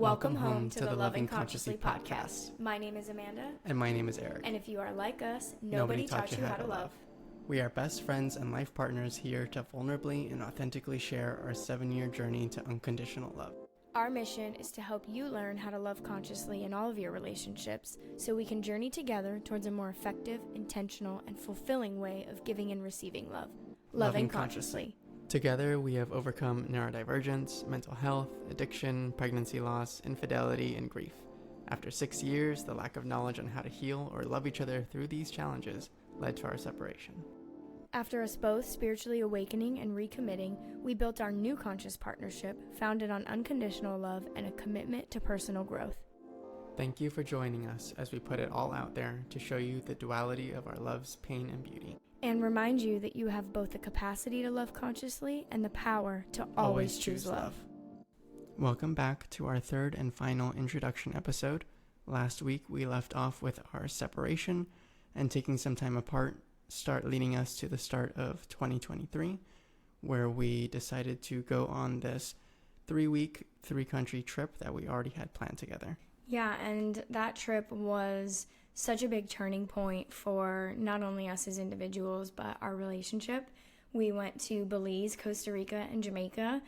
Welcome home to the Loving Consciously podcast. My name is Amanda. And my name is Eric. And if you are like us, nobody taught you how to love. We are best friends and life partners here to vulnerably and authentically share our 7-year journey to unconditional love. Our mission is to help you learn how to love consciously in all of your relationships so we can journey together towards a more effective, intentional, and fulfilling way of giving and receiving love. Loving consciously. Together, we have overcome neurodivergence, mental health, addiction, pregnancy loss, infidelity, and grief. After 6 years, the lack of knowledge on how to heal or love each other through these challenges led to our separation. After us both spiritually awakening and recommitting, we built our new conscious partnership founded on unconditional love and a commitment to personal growth. Thank you for joining us as we put it all out there to show you the duality of our love's pain and beauty. And remind you that you have both the capacity to love consciously and the power to always choose love. Welcome back to our third and final introduction episode. Last week we left off with our separation and taking some time apart, leading us to the start of 2023, where we decided to go on this 3-week, 3-country trip that we already had planned together. Yeah, and that trip was such a big turning point for not only us as individuals, but our relationship. We went to Belize, Costa Rica, and Jamaica,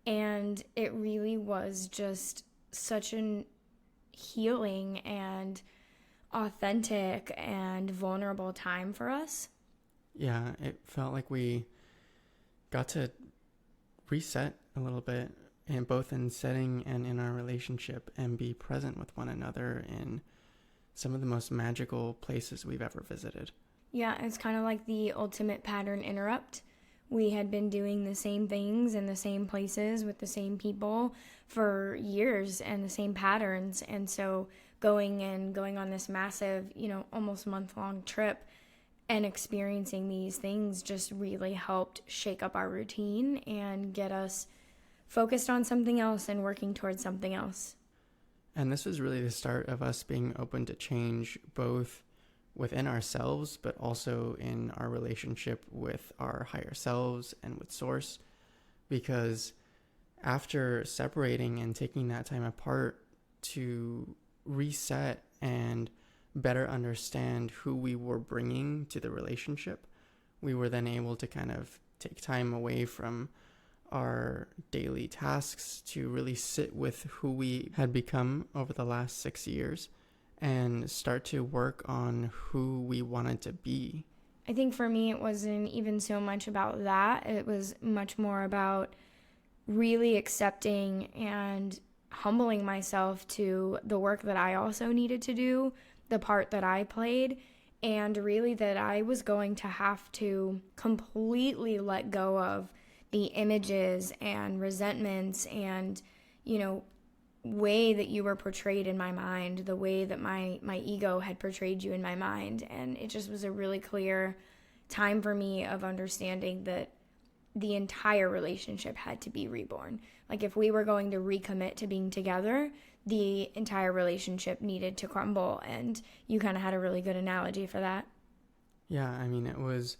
and it really was just such an healing and authentic and vulnerable time for us. Yeah, it felt like we got to reset a little bit, and both in setting and in our relationship, and be present with one another in some of the most magical places we've ever visited. Yeah, it's kind of like the ultimate pattern interrupt. We had been doing the same things in the same places with the same people for years and the same patterns. And so going on this massive, almost month-long trip and experiencing these things just really helped shake up our routine and get us focused on something else and working towards something else. And this was really the start of us being open to change, both within ourselves, but also in our relationship with our higher selves and with Source. Because after separating and taking that time apart to reset and better understand who we were bringing to the relationship, we were then able to kind of take time away from our daily tasks to really sit with who we had become over the last 6 years and start to work on who we wanted to be. I think for me, it wasn't even so much about that. It was much more about really accepting and humbling myself to the work that I also needed to do, the part that I played, and really that I was going to have to completely let go of the images and resentments and, way that you were portrayed in my mind, the way that my ego had portrayed you in my mind. And it just was a really clear time for me of understanding that the entire relationship had to be reborn. Like if we were going to recommit to being together, the entire relationship needed to crumble. And you kind of had a really good analogy for that. Yeah, I mean, it was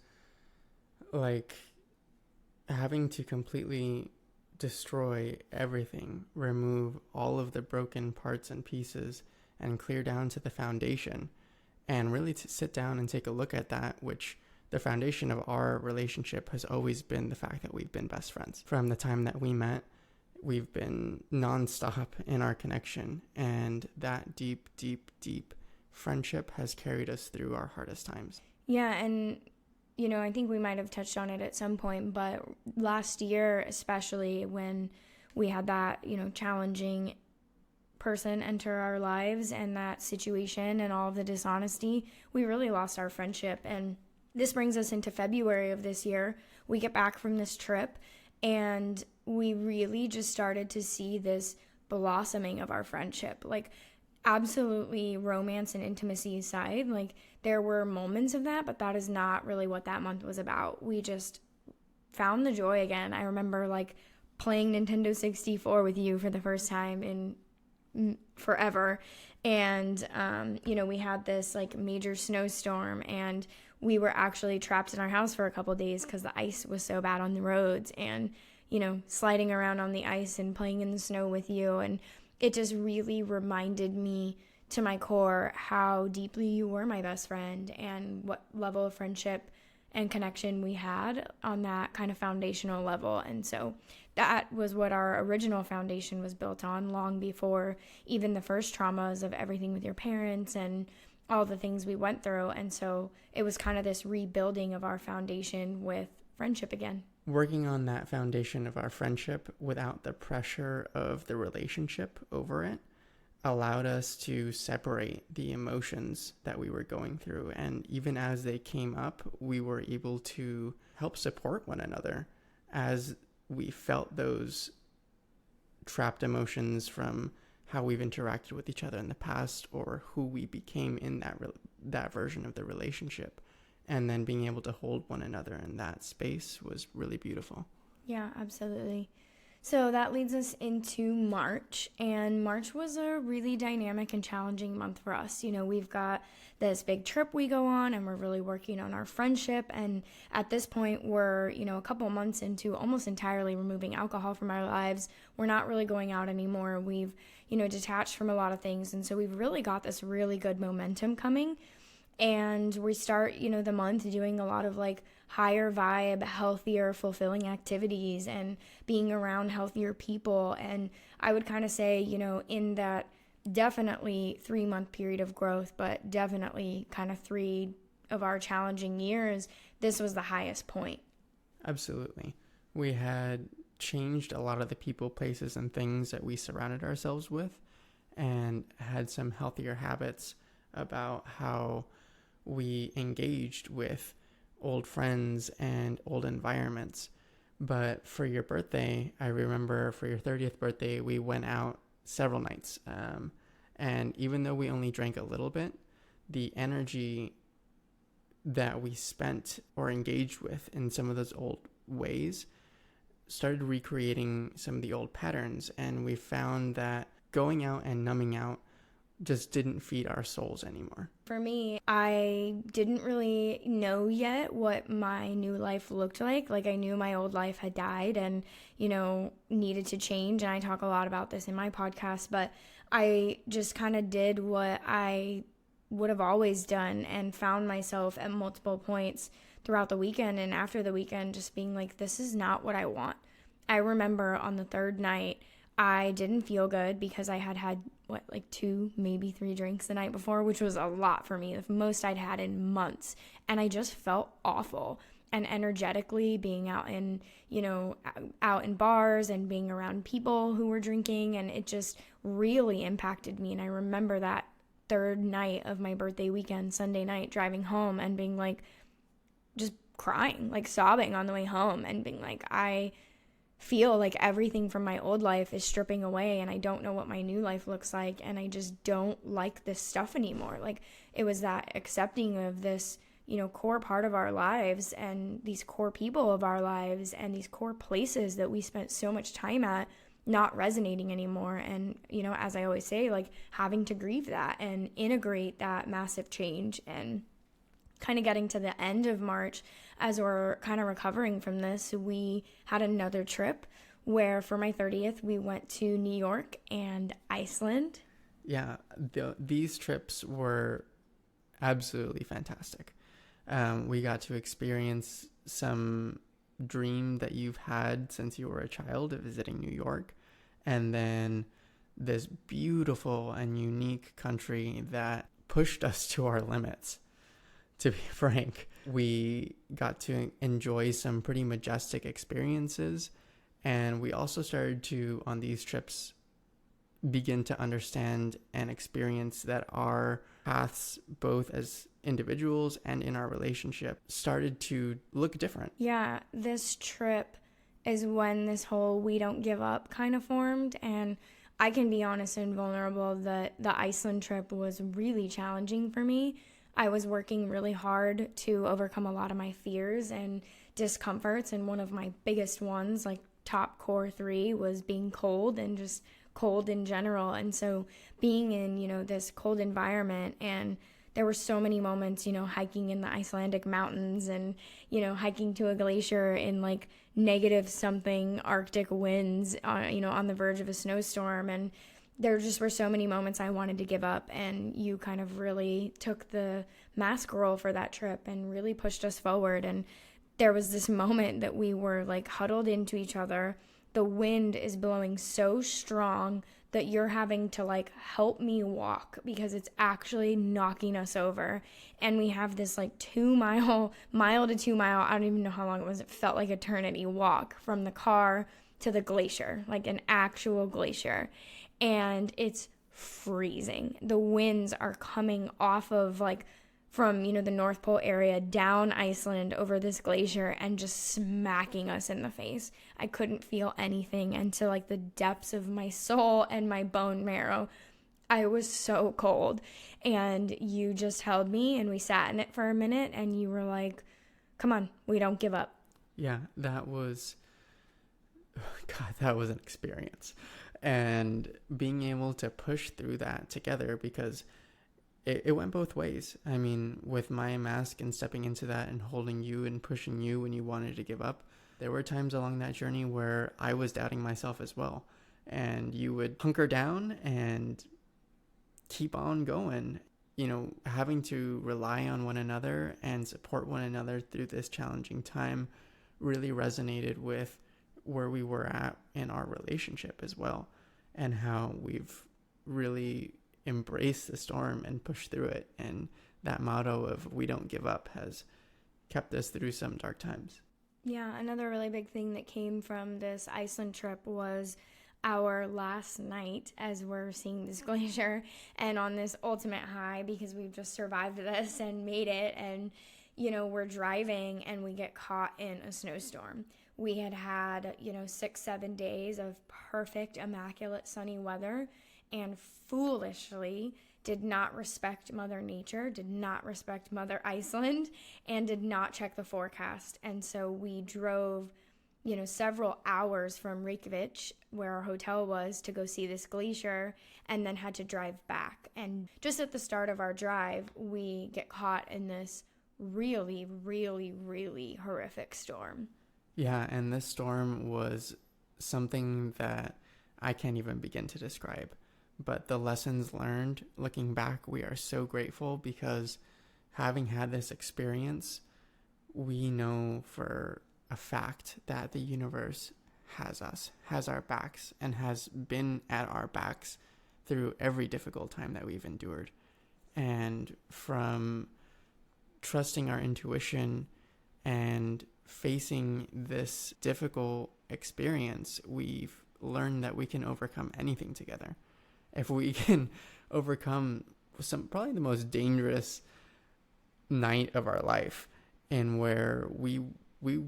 like having to completely destroy everything, remove all of the broken parts and pieces, and clear down to the foundation, and really to sit down and take a look at that, which the foundation of our relationship has always been the fact that we've been best friends. From the time that we met, we've been nonstop in our connection, and that deep, deep, deep friendship has carried us through our hardest times. Yeah, and I think we might have touched on it at some point, but last year, especially when we had that, challenging person enter our lives and that situation and all of the dishonesty, we really lost our friendship. And this brings us into February of this year. We get back from this trip and we really just started to see this blossoming of our friendship. Like, absolutely romance and intimacy aside, like there were moments of that, but that is not really what that month was about. We just found the joy again. I remember like playing Nintendo 64 with you for the first time in forever. And, we had this like major snowstorm and we were actually trapped in our house for a couple of days because the ice was so bad on the roads, and, sliding around on the ice and playing in the snow with you. And it just really reminded me to my core how deeply you were my best friend and what level of friendship and connection we had on that kind of foundational level. And so that was what our original foundation was built on, long before even the first traumas of everything with your parents and all the things we went through. And so it was kind of this rebuilding of our foundation with friendship again. Working on that foundation of our friendship without the pressure of the relationship over it allowed us to separate the emotions that we were going through. And even as they came up, we were able to help support one another as we felt those trapped emotions from how we've interacted with each other in the past, or who we became in that version of the relationship. And then being able to hold one another in that space was really beautiful. Yeah, absolutely. So that leads us into March, and March was a really dynamic and challenging month for us. You know, we've got this big trip we go on, and we're really working on our friendship. And at this point, we're, a couple months into almost entirely removing alcohol from our lives. We're not really going out anymore. We've, detached from a lot of things. And so we've really got this really good momentum coming. And we start, the month doing a lot of higher vibe, healthier, fulfilling activities and being around healthier people. And I would kind of say, in that definitely 3-month period of growth, but definitely kind of 3 of our challenging years, this was the highest point. Absolutely. We had changed a lot of the people, places, and things that we surrounded ourselves with, and had some healthier habits about how we engaged with old friends and old environments. But for your birthday, I remember for your 30th birthday, we went out several nights. And even though we only drank a little bit, the energy that we spent or engaged with in some of those old ways started recreating some of the old patterns. And we found that going out and numbing out just didn't feed our souls anymore. For me, I didn't really know yet what my new life looked like. I knew my old life had died and, needed to change. And I talk a lot about this in my podcast, but I just kind of did what I would have always done and found myself at multiple points throughout the weekend and after the weekend just being like, this is not what I want. I remember on the 3rd night, I didn't feel good because I had 2, maybe 3 drinks the night before, which was a lot for me, the most I'd had in months. And I just felt awful. And energetically being out in bars and being around people who were drinking, and it just really impacted me. And I remember that 3rd night of my birthday weekend, Sunday night, driving home and being just crying, sobbing on the way home and being I feel like everything from my old life is stripping away and I don't know what my new life looks like, and I just don't like this stuff anymore. It was that accepting of this, core part of our lives and these core people of our lives and these core places that we spent so much time at not resonating anymore. And, as I always say, having to grieve that and integrate that massive change. And kind of getting to the end of March, as we're kind of recovering from this, we had another trip where for my 30th, we went to New York and Iceland. Yeah, these trips were absolutely fantastic. We got to experience some dream that you've had since you were a child of visiting New York, and then this beautiful and unique country that pushed us to our limits. To be frank, we got to enjoy some pretty majestic experiences, and we also started to, on these trips, begin to understand and experience that our paths, both as individuals and in our relationship, started to look different. Yeah, this trip is when this whole we don't give up kind of formed, and I can be honest and vulnerable that the Iceland trip was really challenging for me. I was working really hard to overcome a lot of my fears and discomforts, and one of my biggest ones, top core 3, was being cold and just cold in general. And so being in, this cold environment, and there were so many moments, hiking in the Icelandic mountains and, hiking to a glacier in negative something Arctic winds, on the verge of a snowstorm. And there just were so many moments I wanted to give up, and you kind of really took the mask role for that trip and really pushed us forward. And there was this moment that we were like huddled into each other. The wind is blowing so strong that you're having to like help me walk because it's actually knocking us over. And we have this like mile to 2 mile, I don't even know how long it was, it felt like eternity, walk from the car to the glacier, like an actual glacier. And it's freezing. The winds are coming off of like from, the North Pole area down Iceland over this glacier and just smacking us in the face. I couldn't feel anything until like the depths of my soul and my bone marrow. I was so cold. And you just held me and we sat in it for a minute and you were like, come on, we don't give up. Yeah, that was an experience. And being able to push through that together, because it went both ways. I mean, with my mask and stepping into that and holding you and pushing you when you wanted to give up, there were times along that journey where I was doubting myself as well. And you would hunker down and keep on going, having to rely on one another and support one another through this challenging time really resonated with where we were at in our relationship as well, and how we've really embraced the storm and pushed through it. And that motto of "we don't give up" has kept us through some dark times. Yeah, another really big thing that came from this Iceland trip was our last night as we're seeing this glacier and on this ultimate high, because we've just survived this and made it. And we're driving and we get caught in a snowstorm. We had 6-7 days of perfect, immaculate sunny weather, and foolishly did not respect Mother Nature, did not respect Mother Iceland, and did not check the forecast. And so we drove, several hours from Reykjavik, where our hotel was, to go see this glacier, and then had to drive back. And just at the start of our drive, we get caught in this really, really, really horrific storm. Yeah, and this storm was something that I can't even begin to describe. But the lessons learned, looking back, we are so grateful, because having had this experience, we know for a fact that the universe has us, has our backs, and has been at our backs through every difficult time that we've endured. And from trusting our intuition and facing this difficult experience, we've learned that we can overcome anything together. If we can overcome probably the most dangerous night of our life, and where we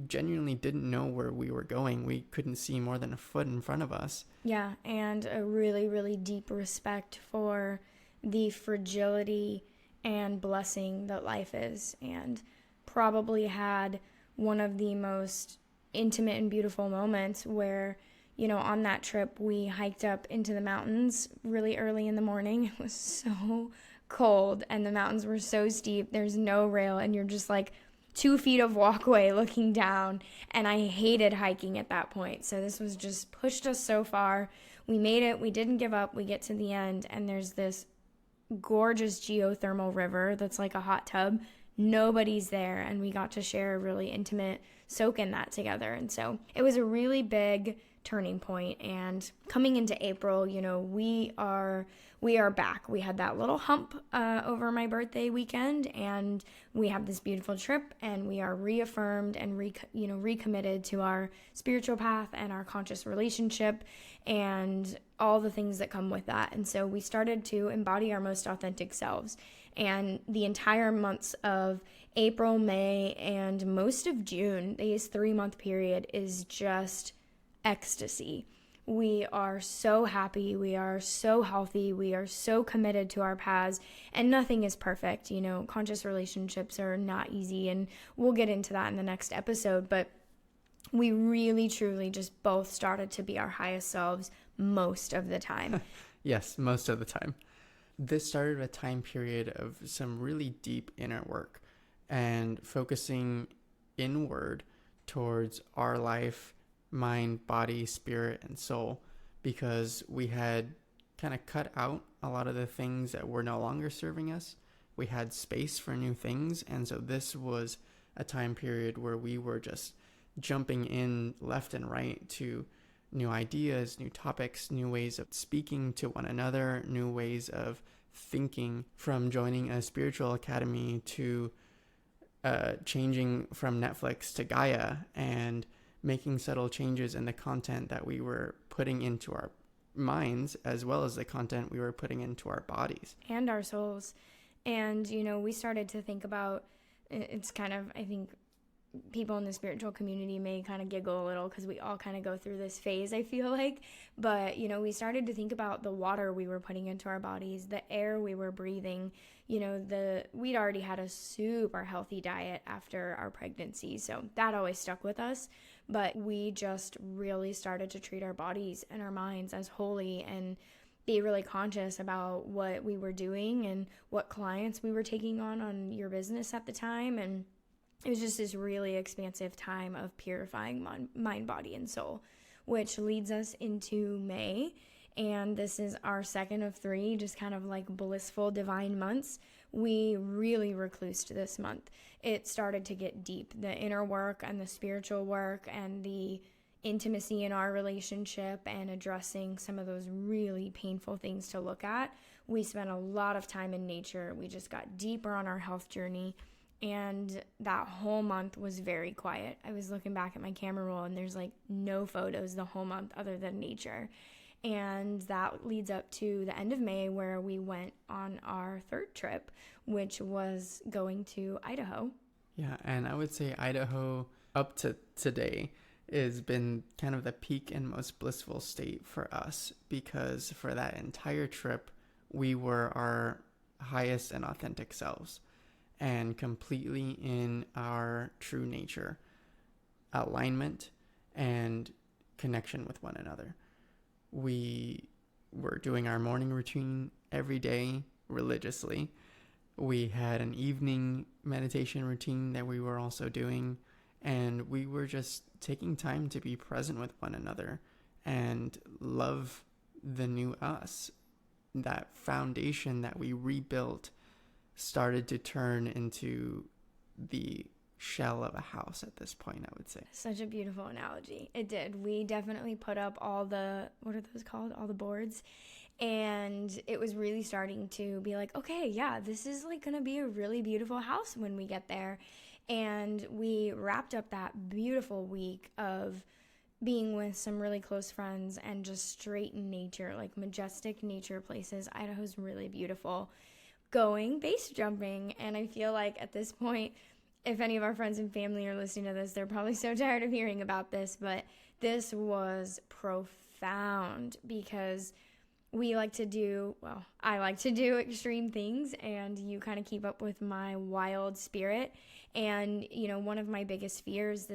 genuinely didn't know where we were going. We couldn't see more than a foot in front of us. Yeah, and a really, really deep respect for the fragility and blessing that life is, and probably had one of the most intimate and beautiful moments where, on that trip, we hiked up into the mountains really early in the morning. It was so cold and the mountains were so steep. There's no rail and you're just like 2 feet of walkway looking down. And I hated hiking at that point. So this was just pushed us so far. We made it. We didn't give up. We get to the end and there's this gorgeous geothermal river that's like a hot tub. Nobody's there. And we got to share a really intimate soak in that together. And so it was a really big turning point. And coming into April, we are back. We had that little hump over my birthday weekend, and we have this beautiful trip, and we are reaffirmed and recommitted to our spiritual path and our conscious relationship and all the things that come with that. And so we started to embody our most authentic selves. And the entire months of April, May, and most of June, this 3-month period is just ecstasy. We are so happy. We are so healthy. We are so committed to our paths, and nothing is perfect. Conscious relationships are not easy, and we'll get into that in the next episode, but we really, truly just both started to be our highest selves most of the time. Yes, most of the time. This started a time period of some really deep inner work and focusing inward towards our life, mind, body, spirit, and soul, because we had kind of cut out a lot of the things that were no longer serving us. We had space for new things. And so this was a time period where we were just jumping in left and right to new ideas, new topics, new ways of speaking to one another, new ways of thinking, from joining a spiritual academy to changing from Netflix to Gaia, and making subtle changes in the content that we were putting into our minds, as well as the content we were putting into our bodies and our souls. And, we started to think about, it's kind of, I think people in the spiritual community may kind of giggle a little because we all kind of go through this phase, I feel like. But, we started to think about the water we were putting into our bodies, the air we were breathing. We'd already had a super healthy diet after our pregnancy, so that always stuck with us. But we just really started to treat our bodies and our minds as holy and be really conscious about what we were doing and what clients we were taking on your business at the time. And it was just this really expansive time of purifying mind, body, and soul, which leads us into May. And this is our second of 3, just kind of like blissful divine months. We really reclused this month. It started to get deep. The inner work and the spiritual work and the intimacy in our relationship and addressing some of those really painful things to look at. We spent a lot of time in nature. We just got deeper on our health journey. And that whole month was very quiet. I was looking back at my camera roll and there's like no photos the whole month other than nature. And that leads up to the end of May, where we went on our 3rd trip, which was going to Idaho. Yeah, and I would say Idaho up to today has been kind of the peak and most blissful state for us, because for that entire trip, we were our highest and authentic selves and completely in our true nature, alignment and connection with one another. We were doing our morning routine every day religiously. We had an evening meditation routine that we were also doing, and we were just taking time to be present with one another and love the new us. That foundation that we rebuilt started to turn into the shell of a house at this point, I would say. Such a beautiful analogy. It did. We definitely put up all the, what are those called? All the boards. And it was really starting to be like, okay, yeah, this is like going to be a really beautiful house when we get there. And we wrapped up that beautiful week of being with some really close friends and just straight in nature, like majestic nature places. Idaho's really beautiful. Going base jumping. And I feel like at this point, if any of our friends and family are listening to this, they're probably so tired of hearing about this, but this was profound because I like to do extreme things, and you kind of keep up with my wild spirit. And, one of my biggest fears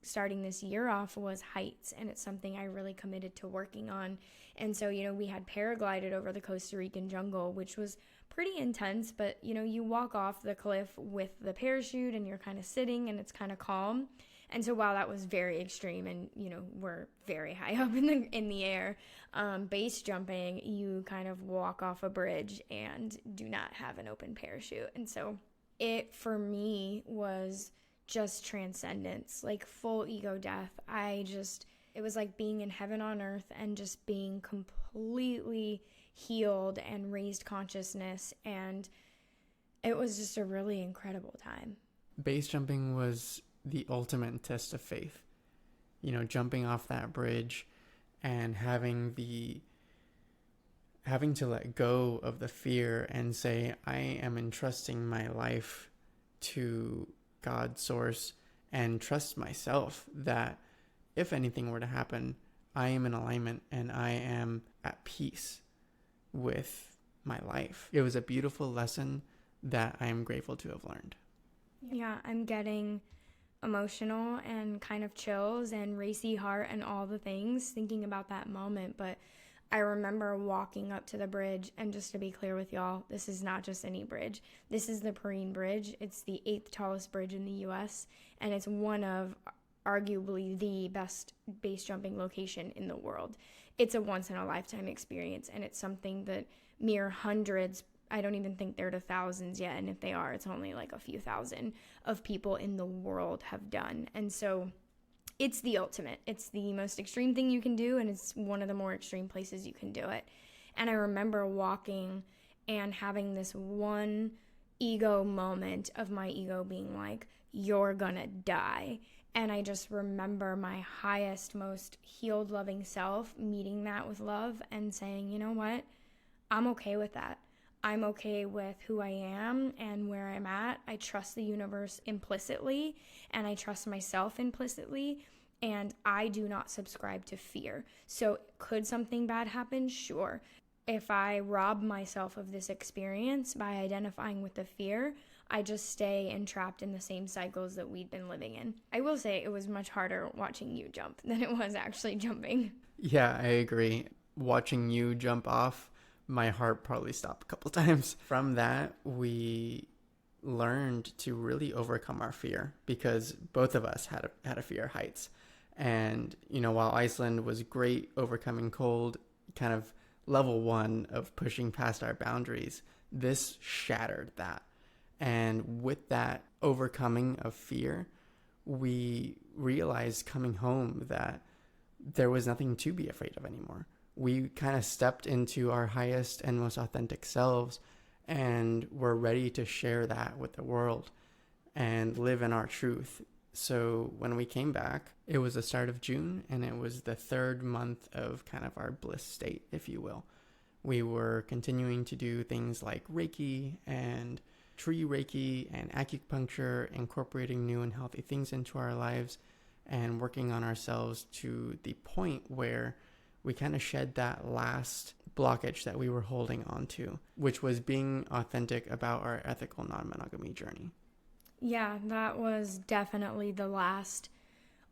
starting this year off was heights, and it's something I really committed to working on. And so, we had paraglided over the Costa Rican jungle, which was pretty intense, but you walk off the cliff with the parachute and you're kind of sitting and it's kind of calm. And so while that was very extreme and we're very high up in the air, base jumping, you kind of walk off a bridge and do not have an open parachute. And so it for me was just transcendence, like full ego death. It was like being in heaven on earth and just being completely healed and raised consciousness, and it was just a really incredible time. Base jumping was the ultimate test of faith. Jumping off that bridge and having to let go of the fear and say, I am entrusting my life to God, source, and trust myself that if anything were to happen, I am in alignment and I am at peace with my life. It was a beautiful lesson that I am grateful to have learned. Yeah, I'm getting emotional and kind of chills and racy heart and all the things thinking about that moment. But I remember walking up to the bridge, and just to be clear with y'all, this is not just any bridge. This is the Perrine Bridge. It's the 8th tallest bridge in the U.S., and it's one of arguably the best base jumping location in the world. it's a once in a lifetime experience, and it's something that mere hundreds, I don't even think they're to thousands yet, and if they are, it's only like a few thousand of people in the world have done. And so it's the ultimate. It's the most extreme thing you can do, and it's one of the more extreme places you can do it. And I remember walking and having this one ego moment of my ego being like, you're gonna die. And I just remember my highest, most healed, loving self meeting that with love and saying, you know what? I'm okay with that. I'm okay with who I am and where I'm at. I trust the universe implicitly, and I trust myself implicitly, and I do not subscribe to fear. So could something bad happen? Sure. If I rob myself of this experience by identifying with the fear, I just stay entrapped in the same cycles that we'd been living in. I will say it was much harder watching you jump than it was actually jumping. Yeah, I agree. Watching you jump off, my heart probably stopped a couple times. From that, we learned to really overcome our fear, because both of us had a fear of heights. And, while Iceland was great overcoming cold, kind of level one of pushing past our boundaries, this shattered that. And with that overcoming of fear, we realized coming home that there was nothing to be afraid of anymore. We kind of stepped into our highest and most authentic selves, and we're ready to share that with the world and live in our truth. So when we came back, it was the start of June, and it was the third month of kind of our bliss state, if you will. We were continuing to do things like Reiki and tree Reiki and acupuncture, incorporating new and healthy things into our lives and working on ourselves to the point where we kind of shed that last blockage that we were holding on to, which was being authentic about our ethical non-monogamy journey. Yeah, that was definitely the last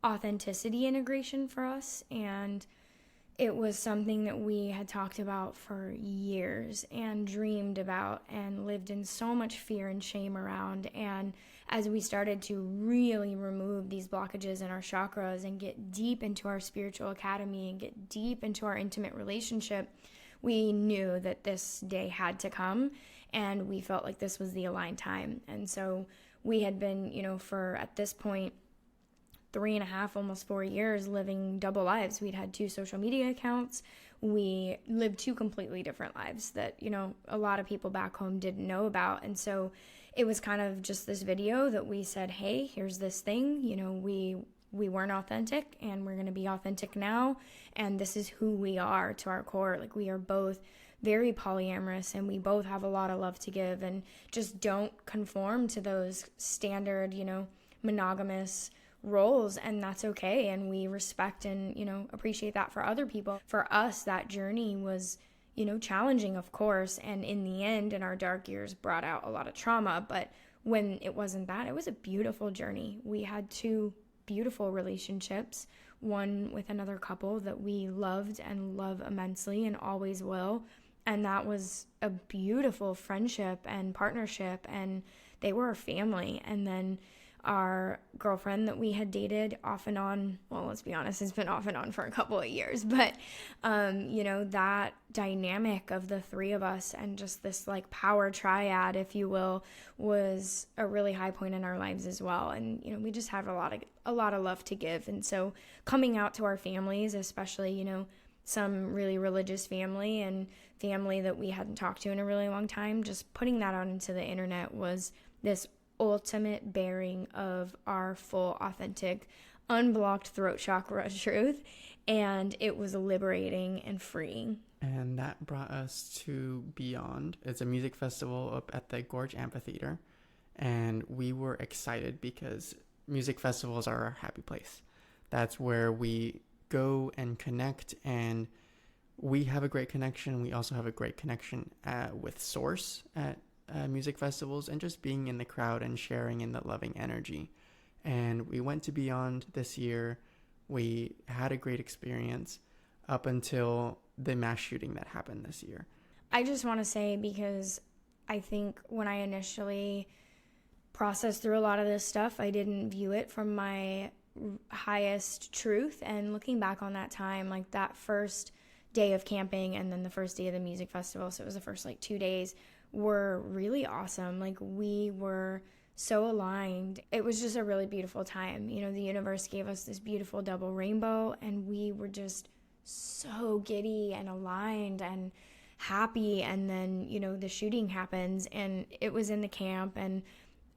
authenticity integration for us, and it was something that we had talked about for years and dreamed about and lived in so much fear and shame around. And as we started to really remove these blockages in our chakras and get deep into our spiritual academy and get deep into our intimate relationship, we knew that this day had to come, and we felt like this was the aligned time. And so we had been, for at this point, 3.5, almost 4 years living double lives. We'd had 2 social media accounts. We lived 2 completely different lives that, a lot of people back home didn't know about. And so it was kind of just this video that we said, hey, here's this thing, we weren't authentic, and we're going to be authentic now. And this is who we are to our core. Like, we are both very polyamorous, and we both have a lot of love to give, and just don't conform to those standard, monogamous roles, and that's okay. And we respect and, appreciate that for other people. For us, that journey was, challenging, of course, and in the end, in our dark years, brought out a lot of trauma. But when it wasn't that, it was a beautiful journey. We had 2 beautiful relationships, one with another couple that we loved and love immensely and always will. And that was a beautiful friendship and partnership, and they were a family. And then our girlfriend that we had dated off and on, well, let's be honest, it's been off and on for a couple of years, but, that dynamic of the 3 of us and just this like power triad, if you will, was a really high point in our lives as well. And, we just have a lot of love to give. And so coming out to our families, especially, some really religious family and family that we hadn't talked to in a really long time, just putting that out into the internet was this ultimate bearing of our full, authentic, unblocked throat chakra truth. And it was liberating and freeing. And that brought us to Beyond. It's a music festival up at the Gorge Amphitheater. And we were excited because music festivals are our happy place. That's where we go and connect, and we have a great connection. We also have a great connection with Source at music festivals, and just being in the crowd and sharing in the loving energy. And we went to Beyond this year. We had a great experience up until the mass shooting that happened this year. I just want to say, because I think when I initially processed through a lot of this stuff, I didn't view it from my highest truth. And looking back on that time, like that first day of camping and then the first day of the music festival, so it was the first like 2 days, were really awesome. Like, we were so aligned. It was just a really beautiful time. You know, the universe gave us this beautiful double rainbow, and we were just so giddy and aligned and happy. And then, you know, the shooting happens, and it was in the camp, and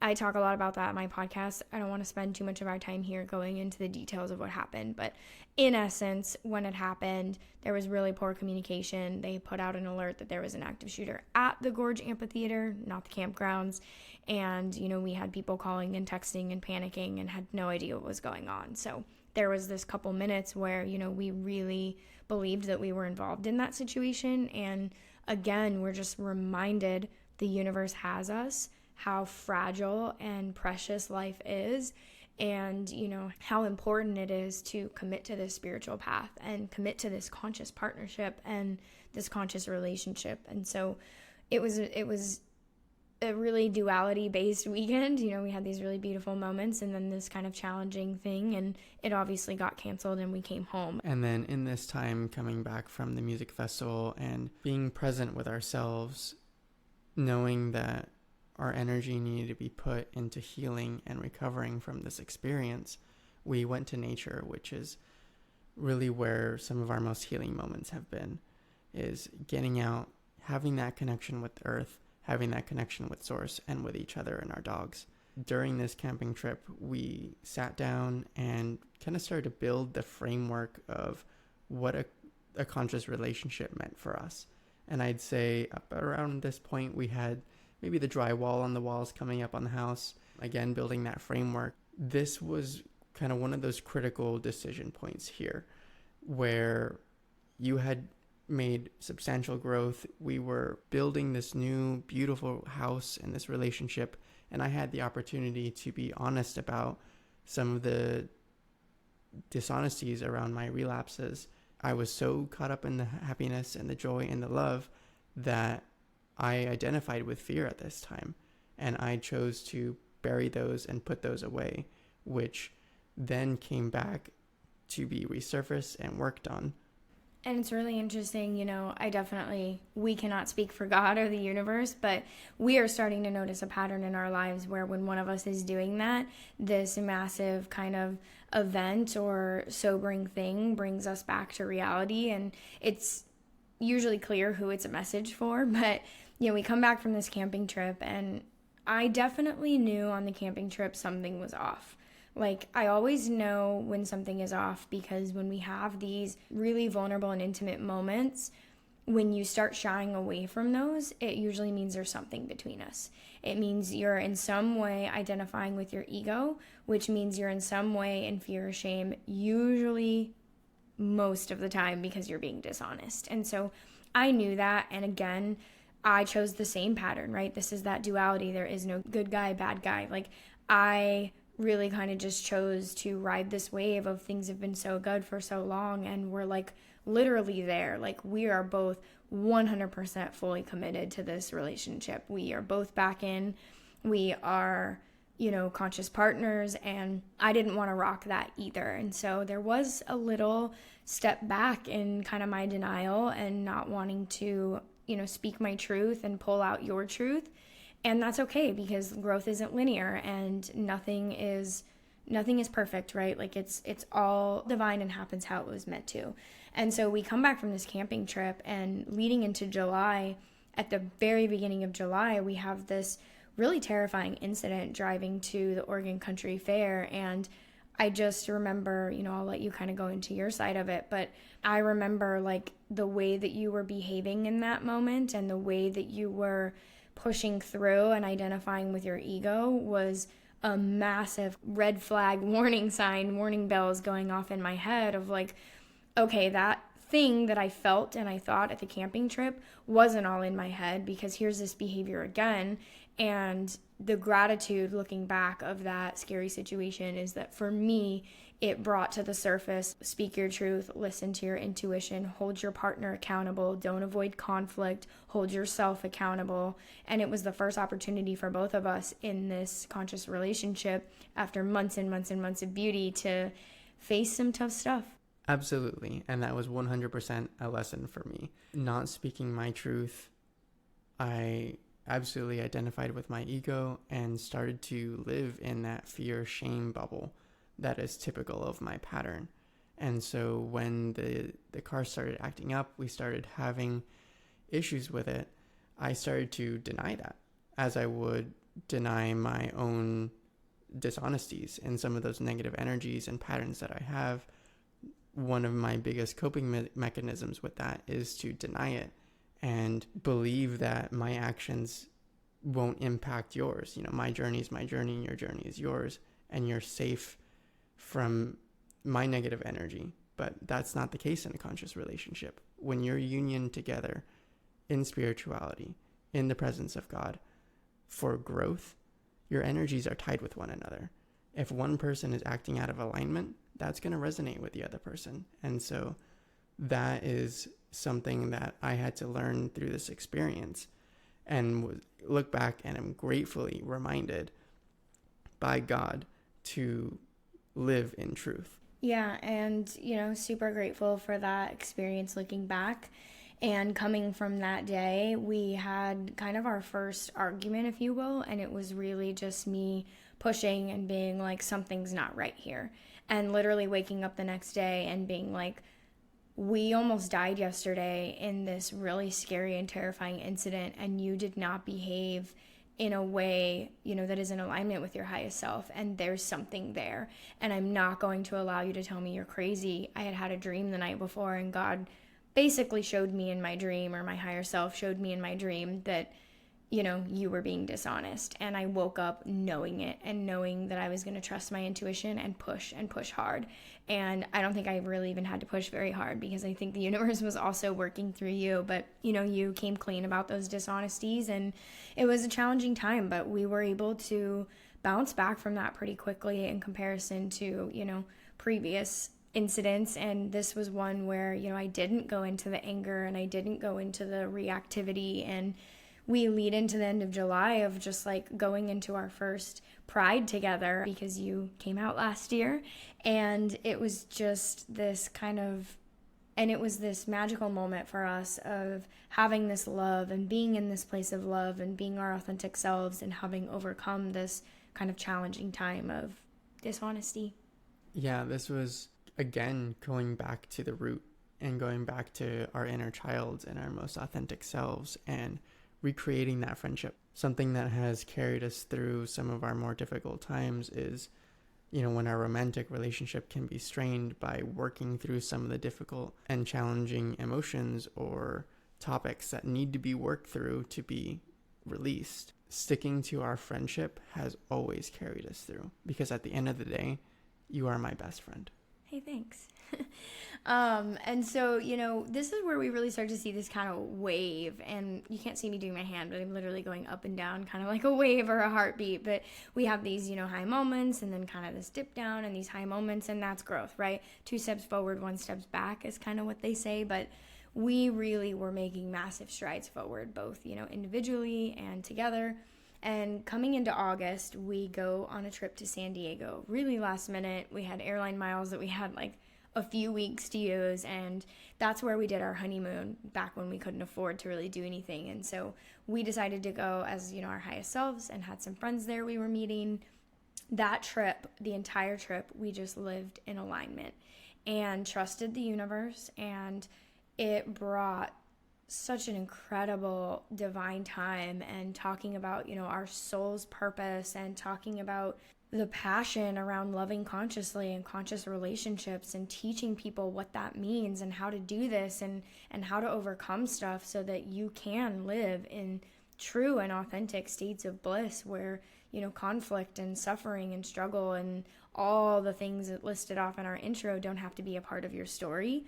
I talk a lot about that in my podcast. I don't want to spend too much of our time here going into the details of what happened, but in essence, when it happened, there was really poor communication. They put out an alert that there was an active shooter at the Gorge Amphitheater, not the campgrounds. And, you know, we had people calling and texting and panicking and had no idea what was going on. So there was this couple minutes where, you know, we really believed that we were involved in that situation. And again, we're just reminded the universe has us, how fragile and precious life is, and, you know, how important it is to commit to this spiritual path and commit to this conscious partnership and this conscious relationship. And so it was a really duality based weekend. You know, we had these really beautiful moments and then this kind of challenging thing, and it obviously got canceled and we came home. And then in this time coming back from the music festival and being present with ourselves, knowing that our energy needed to be put into healing and recovering from this experience, we went to nature, which is really where some of our most healing moments have been, is getting out, having that connection with the earth, having that connection with source and with each other and our dogs. During this camping trip, we sat down and kind of started to build the framework of what a conscious relationship meant for us. And I'd say up around this point, we had maybe the drywall on the walls coming up on the house, again, building that framework. This was kind of one of those critical decision points here where you had made substantial growth. We were building this new beautiful house and this relationship, and I had the opportunity to be honest about some of the dishonesties around my relapses. I was so caught up in the happiness and the joy and the love that I identified with fear at this time, and I chose to bury those and put those away, which then came back to be resurfaced and worked on. And it's really interesting, you know, we cannot speak for God or the universe, but we are starting to notice a pattern in our lives where when one of us is doing that, this massive kind of event or sobering thing brings us back to reality. And it's usually clear who it's a message for, but, you know, we come back from this camping trip, and I definitely knew on the camping trip something was off. Like, I always know when something is off, because when we have these really vulnerable and intimate moments, when you start shying away from those, it usually means there's something between us. It means you're in some way identifying with your ego, which means you're in some way in fear or shame, usually most of the time because you're being dishonest. And so I knew that, and again, I chose the same pattern, right? This is that duality. There is no good guy, bad guy. Like, I really kind of just chose to ride this wave of things have been so good for so long, and we're like literally there. Like, we are both 100% fully committed to this relationship. We are both back in. We are, you know, conscious partners, and I didn't want to rock that either. And so there was a little step back in kind of my denial and not wanting to, you know, speak my truth and pull out your truth. And that's okay, because growth isn't linear and nothing is perfect, right? Like, it's all divine and happens how it was meant to. And so we come back from this camping trip, and leading into July, at the very beginning of July, we have this really terrifying incident driving to the Oregon Country Fair. And I just remember, you know, I'll let you kind of go into your side of it, but I remember like the way that you were behaving in that moment and the way that you were pushing through and identifying with your ego was a massive red flag warning sign, warning bells going off in my head of like, okay, that thing that I felt and I thought at the camping trip wasn't all in my head, because here's this behavior again. And the gratitude looking back of that scary situation is that for me, it brought to the surface, speak your truth, listen to your intuition, hold your partner accountable, don't avoid conflict, hold yourself accountable. And it was the first opportunity for both of us in this conscious relationship after months and months and months of beauty to face some tough stuff. Absolutely. And that was 100% a lesson for me. Not speaking my truth, I absolutely identified with my ego and started to live in that fear shame bubble that is typical of my pattern. And so when the car started acting up, we started having issues with it. I started to deny that, as I would deny my own dishonesties and some of those negative energies and patterns that I have. One of my biggest coping mechanisms with that is to deny it and believe that my actions won't impact yours. You know, my journey is my journey and your journey is yours, and you're safe from my negative energy. But that's not the case in a conscious relationship. When you're union together in spirituality, in the presence of God, for growth, your energies are tied with one another. If one person is acting out of alignment, that's going to resonate with the other person. And so that is something that I had to learn through this experience, and look back and am gratefully reminded by God to live in truth. Yeah, and, super grateful for that experience looking back. And coming from that day, we had kind of our first argument, if you will, and it was really just me pushing and being like, something's not right here. And literally waking up the next day and being like, we almost died yesterday in this really scary and terrifying incident, and you did not behave in a way, that is in alignment with your highest self, and there's something there, and I'm not going to allow you to tell me you're crazy. I had a dream the night before, and God basically showed me in my dream, or my higher self showed me in my dream, that you were being dishonest. And I woke up knowing it, and knowing that I was going to trust my intuition and push hard. And I don't think I really even had to push very hard, because I think the universe was also working through you. But, you came clean about those dishonesties, and it was a challenging time, but we were able to bounce back from that pretty quickly in comparison to, previous incidents. And this was one where, I didn't go into the anger, and I didn't go into the reactivity, and we lead into the end of July of just like going into our first Pride together, because you came out last year, and it was just this and it was this magical moment for us of having this love and being in this place of love and being our authentic selves, and having overcome this kind of challenging time of dishonesty. Yeah, this was, again, going back to the root and going back to our inner child and our most authentic selves, and recreating that friendship. Something that has carried us through some of our more difficult times is, when our romantic relationship can be strained by working through some of the difficult and challenging emotions or topics that need to be worked through to be released. Sticking to our friendship has always carried us through, because at the end of the day, you are my best friend. Hey, thanks. And so, this is where we really start to see this kind of wave, and you can't see me doing my hand, but I'm literally going up and down, kind of like a wave or a heartbeat. But we have these, high moments, and then kind of this dip down, and these high moments, and that's growth, right? 2 steps forward, 1 step back is kind of what they say. But we really were making massive strides forward, both, individually and together. And coming into August, we go on a trip to San Diego, really last minute. We had airline miles that we had like a few weeks to use, and that's where we did our honeymoon back when we couldn't afford to really do anything. And so we decided to go as, our highest selves, and had some friends there we were meeting. That trip, the entire trip, we just lived in alignment and trusted the universe, and it brought such an incredible divine time, and talking about, our soul's purpose, and talking about the passion around loving consciously and conscious relationships, and teaching people what that means and how to do this, and how to overcome stuff so that you can live in true and authentic states of bliss where, conflict and suffering and struggle and all the things that listed off in our intro don't have to be a part of your story.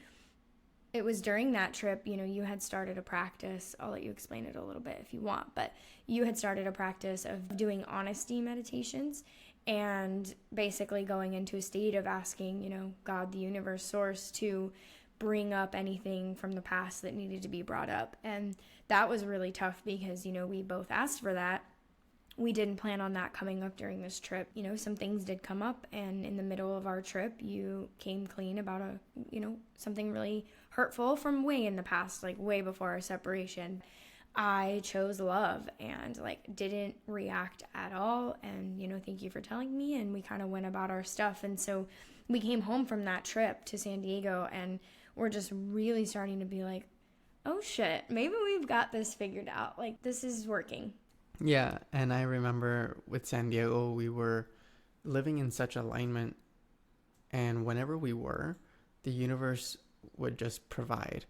It was during that trip, you had started a practice. I'll let you explain it a little bit if you want, but you had started a practice of doing honesty meditations, and basically going into a state of asking, God, the universe, source, to bring up anything from the past that needed to be brought up. And that was really tough because, we both asked for that. we didn't plan on that coming up during this trip. You know, some things did come up, and in the middle of our trip, you came clean about something really hurtful from way in the past, like way before our separation. I chose love and like didn't react at all. And, thank you for telling me. And we kind of went about our stuff. And so we came home from that trip to San Diego, and we're just really starting to be like, oh shit, maybe we've got this figured out. Like, this is working. Yeah, and I remember with San Diego, we were living in such alignment, and whenever we were, the universe would just provide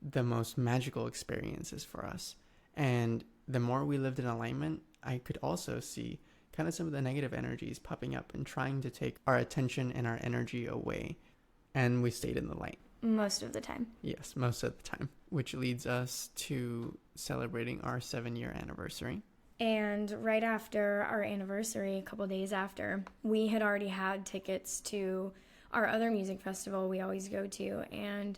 the most magical experiences for us. And the more we lived in alignment, I could also see kind of some of the negative energies popping up and trying to take our attention and our energy away. And we stayed in the light. Most of the time. Yes, most of the time, which leads us to celebrating our 7-year anniversary. And right after our anniversary, a couple days after, we had already had tickets to our other music festival we always go to. And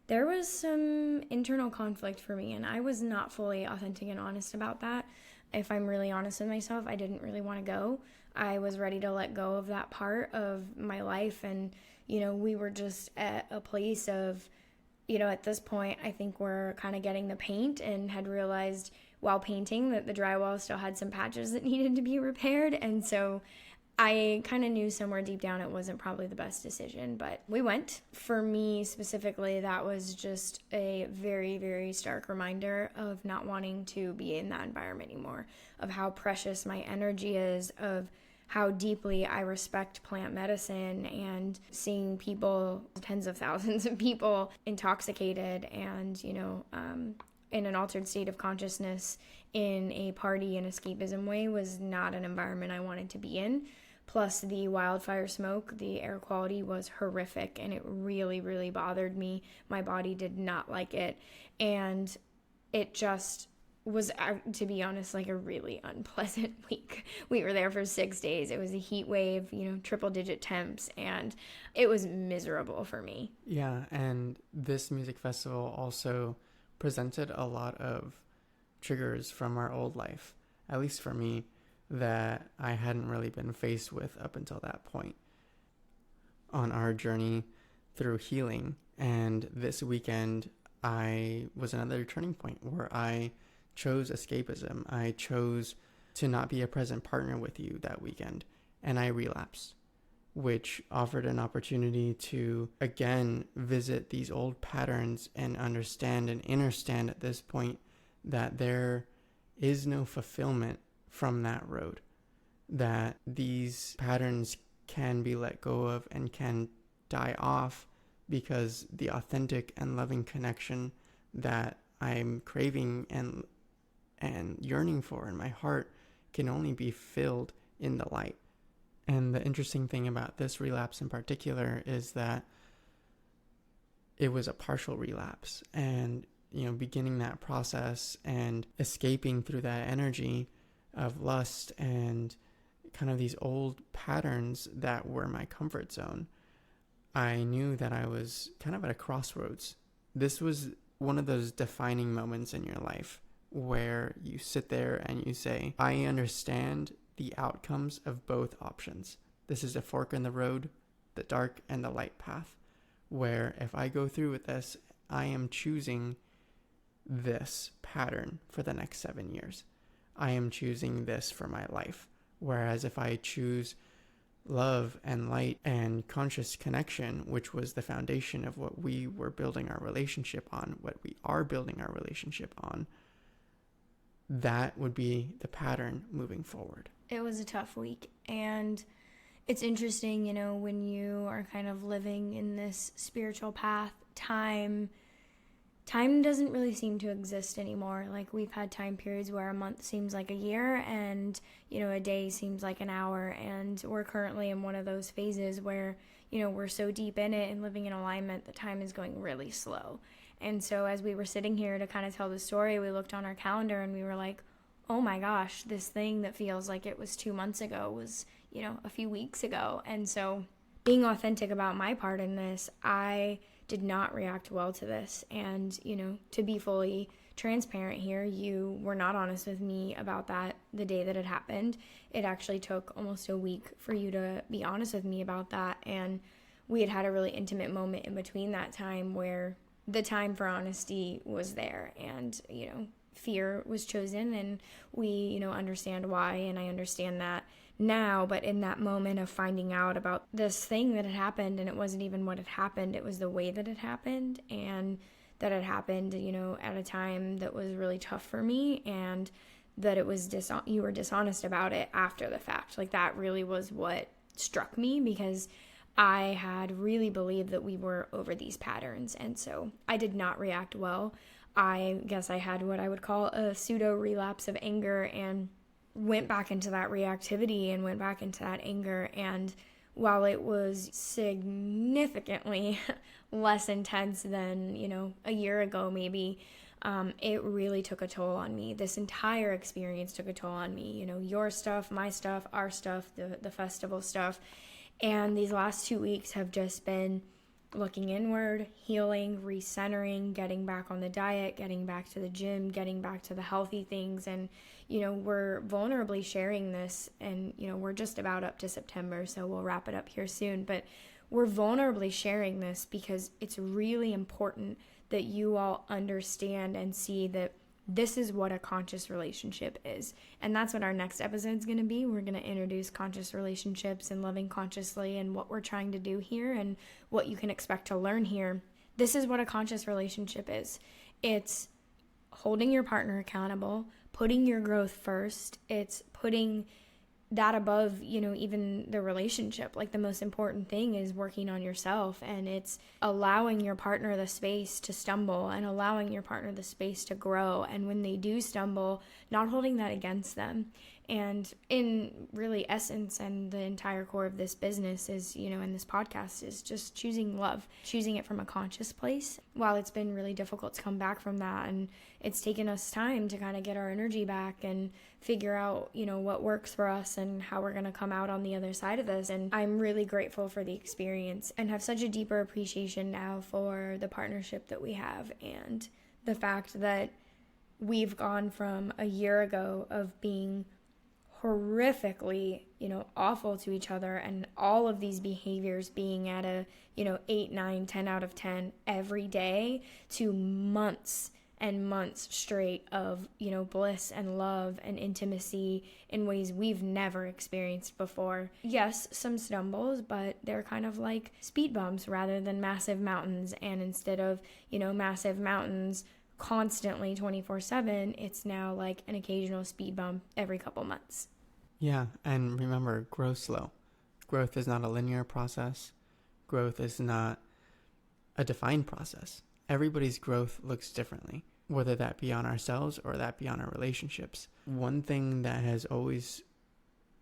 there was some internal conflict for me, and I was not fully authentic and honest about that. If I'm really honest with myself, I didn't really want to go. I was ready to let go of that part of my life, and we were just at a place of, at this point, I think we're kind of getting the paint, and had realized while painting that the drywall still had some patches that needed to be repaired. And so I kind of knew somewhere deep down it wasn't probably the best decision, but we went. For me specifically, that was just a very, very stark reminder of not wanting to be in that environment anymore, of how precious my energy is, of how deeply I respect plant medicine, and seeing people, tens of thousands of people, intoxicated and, in an altered state of consciousness in a party and escapism way was not an environment I wanted to be in. Plus the wildfire smoke, the air quality was horrific, and it really, really bothered me. My body did not like it, and it just was, to be honest, like a really unpleasant week. We were there for 6 days. It was a heat wave, triple digit temps, and it was miserable for me. Yeah, and this music festival also presented a lot of triggers from our old life, at least for me, that I hadn't really been faced with up until that point on our journey through healing. And this weekend, I was another turning point where I chose escapism. I chose to not be a present partner with you that weekend, and I relapsed, which offered an opportunity to again visit these old patterns and understand and understand at this point that there is no fulfillment from that road, that these patterns can be let go of and can die off, because the authentic and loving connection that I'm craving and yearning for in my heart can only be filled in the light. And the interesting thing about this relapse in particular is that it was a partial relapse, and beginning that process and escaping through that energy of lust and kind of these old patterns that were my comfort zone, I knew that I was kind of at a crossroads. This was one of those defining moments in your life where you sit there and you say, I understand the outcomes of both options. This is a fork in the road, the dark and the light path, where if I go through with this, I am choosing this pattern for the next 7 years. I am choosing this for my life. Whereas if I choose love and light and conscious connection, which was the foundation of what we were building our relationship on, what we are building our relationship on, that would be the pattern moving forward. It was a tough week, and it's interesting, when you are kind of living in this spiritual path, time doesn't really seem to exist anymore. Like, we've had time periods where a month seems like a year, and a day seems like an hour, and we're currently in one of those phases where we're so deep in it and living in alignment that time is going really slow. And so as we were sitting here to kind of tell the story, we looked on our calendar and we were like, oh my gosh, this thing that feels like it was 2 months ago was, a few weeks ago. And so being authentic about my part in this, I did not react well to this. And, to be fully transparent here, you were not honest with me about that the day that it happened. It actually took almost a week for you to be honest with me about that. And we had a really intimate moment in between that time where the time for honesty was there, and, fear was chosen, and we, understand why, and I understand that now. But in that moment of finding out about this thing that had happened, and it wasn't even what had happened, it was the way that it happened, and that it happened, at a time that was really tough for me, and that it was you were dishonest about it after the fact. Like, that really was what struck me, because I had really believed that we were over these patterns, and so I did not react well. I guess I had what I would call a pseudo relapse of anger, and went back into that reactivity and went back into that anger. And while it was significantly less intense than, a year ago maybe, it really took a toll on me. This entire experience took a toll on me. Your stuff, my stuff, our stuff, the festival stuff. And these last 2 weeks have just been looking inward, healing, recentering, getting back on the diet, getting back to the gym, getting back to the healthy things. And, we're vulnerably sharing this, and, we're just about up to September, so we'll wrap it up here soon. But we're vulnerably sharing this because it's really important that you all understand and see that this is what a conscious relationship is. And that's what our next episode is going to be. We're going to introduce conscious relationships and loving consciously, and what we're trying to do here and what you can expect to learn here. This is what a conscious relationship is. It's holding your partner accountable, putting your growth first. It's putting that above, even the relationship. Like, the most important thing is working on yourself, and it's allowing your partner the space to stumble and allowing your partner the space to grow. And when they do stumble, not holding that against them. And in really essence, and the entire core of this business is, in this podcast, is just choosing love, choosing it from a conscious place. While it's been really difficult to come back from that, and it's taken us time to kind of get our energy back and figure out, what works for us and how we're going to come out on the other side of this. And I'm really grateful for the experience, and have such a deeper appreciation now for the partnership that we have, and the fact that we've gone from a year ago of being horrifically, awful to each other, and all of these behaviors being at a, 8, 9, 10 out of 10 every day, to months and months straight of, bliss and love and intimacy in ways we've never experienced before. Yes, some stumbles, but they're kind of like speed bumps rather than massive mountains. And instead of, massive mountains constantly 24/7, it's now like an occasional speed bump every couple months. Yeah, and remember, grow slow. Growth is not a linear process. Growth is not a defined process. Everybody's growth looks differently, whether that be on ourselves or that be on our relationships. One thing that has always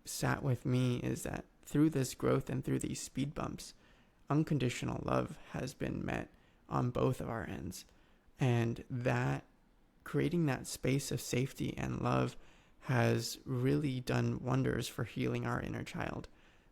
sat with me is that through this growth and through these speed bumps, unconditional love has been met on both of our ends. And that creating that space of safety and love has really done wonders for healing our inner child,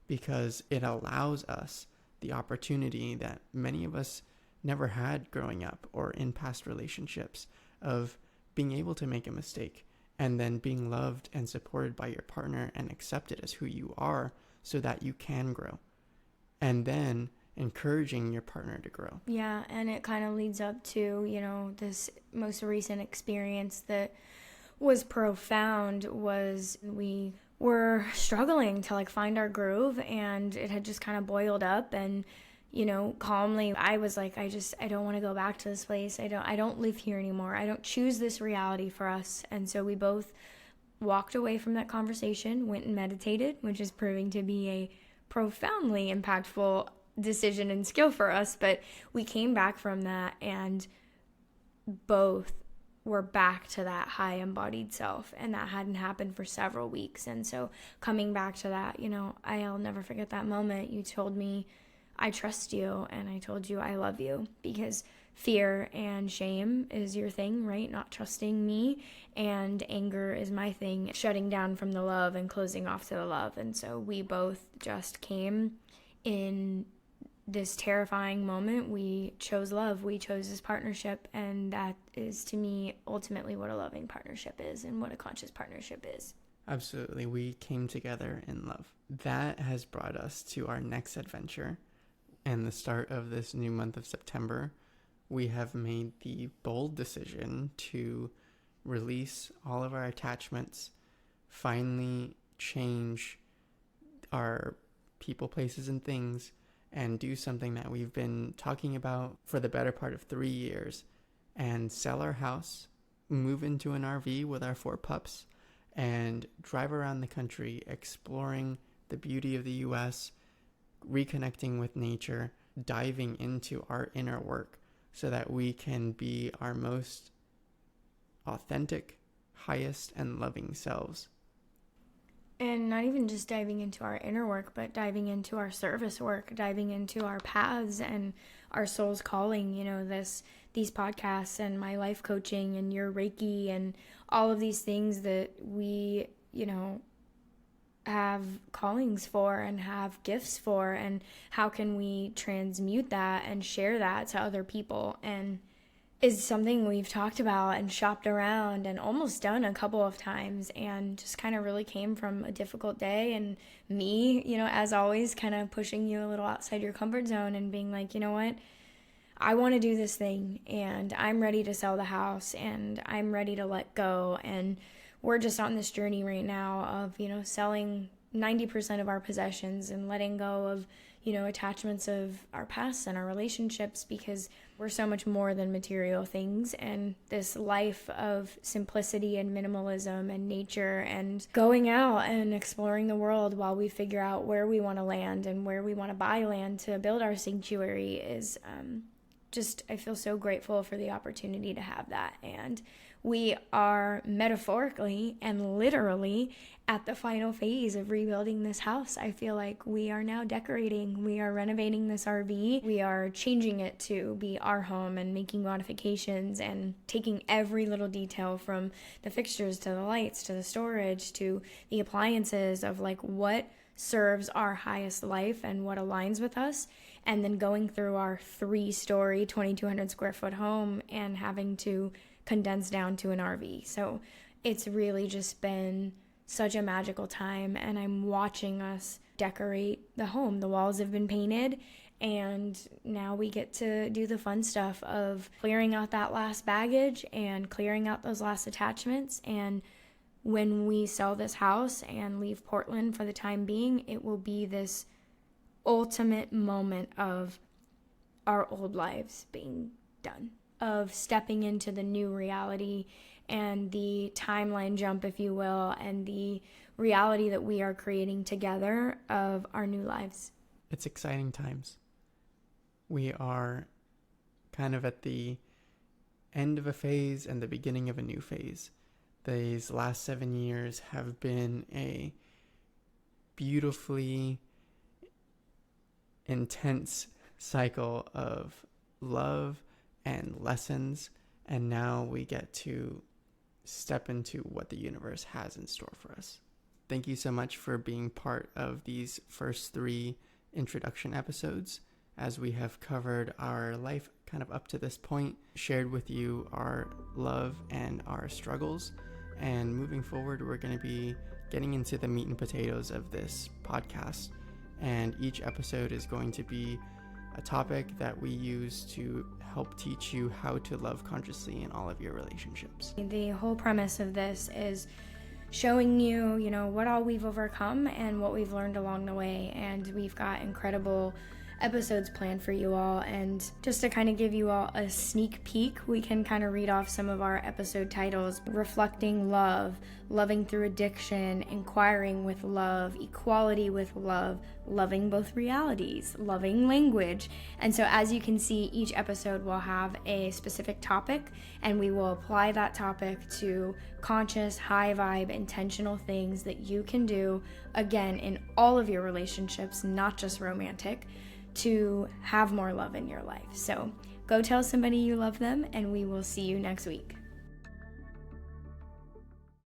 because it allows us the opportunity that many of us never had growing up or in past relationships, of being able to make a mistake and then being loved and supported by your partner and accepted as who you are, so that you can grow. And then encouraging your partner to grow. Yeah, and it kind of leads up to, this most recent experience that was profound. Was we were struggling to find our groove, and it had just kind of boiled up. And calmly, I was like, I don't want to go back to this place. I don't live here anymore. I don't choose this reality for us. And so we both walked away from that conversation, went and meditated, which is proving to be a profoundly impactful decision and skill for us. But we came back from that, and both were back to that high embodied self, and that hadn't happened for several weeks. And so coming back to that, I'll never forget that moment. You told me, I trust you, and I told you I love you, because fear and shame is your thing, right? Not trusting me. And anger is my thing, shutting down from the love and closing off to the love. And so we both just came in this terrifying moment, we chose love. We chose this partnership, and that is, to me, ultimately what a loving partnership is and what a conscious partnership is. Absolutely. We came together in love. That has brought us to our next adventure. And the start of this new month of September, we have made the bold decision to release all of our attachments, finally change our people, places, and things, and do something that we've been talking about for the better part of 3 years, and sell our house, move into an RV with our 4 pups, and drive around the country exploring the beauty of the U.S., reconnecting with nature, diving into our inner work so that we can be our most authentic, highest, and loving selves. And not even just diving into our inner work, but diving into our service work, diving into our paths and our soul's calling, these podcasts and my life coaching and your Reiki and all of these things that we, have callings for and have gifts for, and how can we transmute that and share that to other people, and is something we've talked about and shopped around and almost done a couple of times, and just kind of really came from a difficult day, and me, as always, kind of pushing you a little outside your comfort zone and being like, you know what, I want to do this thing, and I'm ready to sell the house, and I'm ready to let go. And we're just on this journey right now of, selling 90% of our possessions and letting go of, attachments of our past and our relationships, because we're so much more than material things. And this life of simplicity and minimalism and nature and going out and exploring the world while we figure out where we want to land and where we want to buy land to build our sanctuary is I feel so grateful for the opportunity to have that. And we are metaphorically and literally at the final phase of rebuilding this house. I feel like we are now decorating. We are renovating this RV. We are changing it to be our home and making modifications and taking every little detail from the fixtures to the lights to the storage to the appliances of what serves our highest life and what aligns with us, and then going through our 3-story, 2,200 square foot home and having to condense down to an RV. So it's really just been such a magical time, and I'm watching us decorate the home. The walls have been painted, and now we get to do the fun stuff of clearing out that last baggage and clearing out those last attachments. And when we sell this house and leave Portland for the time being, it will be this ultimate moment of our old lives being done, of stepping into the new reality and the timeline jump, if you will, and the reality that we are creating together of our new lives. It's exciting times. We are kind of at the end of a phase and the beginning of a new phase. These last 7 years have been a beautifully intense cycle of love and lessons, and now we get to step into what the universe has in store for us. Thank you so much for being part of these first 3 introduction episodes, as we have covered our life kind of up to this point, shared with you our love and our struggles. And moving forward, we're going to be getting into the meat and potatoes of this podcast. And each episode is going to be a topic that we use to help teach you how to love consciously in all of your relationships. The whole premise of this is showing you, what all we've overcome and what we've learned along the way. And we've got incredible episodes planned for you all. And just to kind of give you all a sneak peek, we can kind of read off some of our episode titles: Reflecting Love, Loving Through Addiction, Inquiring with Love, Equality with Love, Loving Both Realities, Loving Language. And so as you can see, each episode will have a specific topic, and we will apply that topic to conscious, high vibe, intentional things that you can do, again, in all of your relationships, not just romantic, to have more love in your life. So go tell somebody you love them, and we will see you next week.